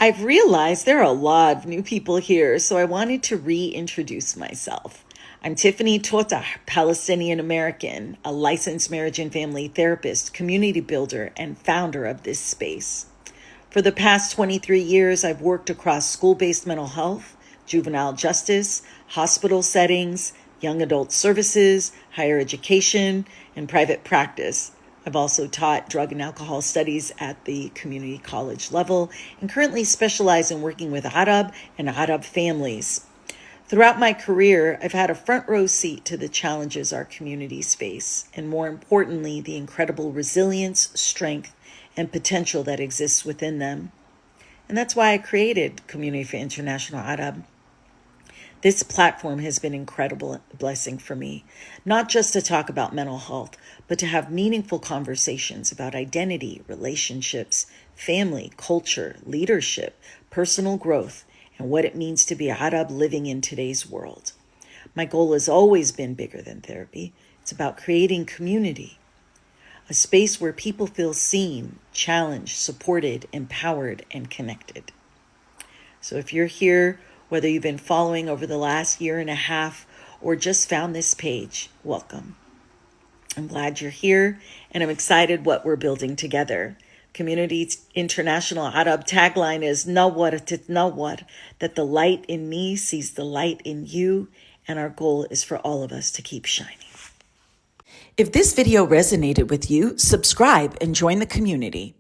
I've realized there are a lot of new people here, so I wanted to reintroduce myself. I'm Tiffany Tota, Palestinian American, a licensed marriage and family therapist, community builder, and founder of this space. For the past 23 years, I've worked across school-based mental health, juvenile justice, hospital settings, young adult services, higher education, and private practice. I've also taught drug and alcohol studies at the community college level and currently specialize in working with Arab and Arab families. Throughout my career, I've had a front row seat to the challenges our communities face, and more importantly, the incredible resilience, strength, and potential that exists within them. And that's why I created Community for International Arab. This platform has been an incredible blessing for me, not just to talk about mental health, but to have meaningful conversations about identity, relationships, family, culture, leadership, personal growth, and what it means to be Arab living in today's world. My goal has always been bigger than therapy. It's about creating community, a space where people feel seen, challenged, supported, empowered, and connected. So if you're here, whether you've been following over the last year and a half or just found this page, welcome. I'm glad you're here, and I'm excited what we're building together. Community International Arab tagline is Nawar Titnawar, that the light in me sees the light in you, and our goal is for all of us to keep shining. If this video resonated with you, subscribe and join the community.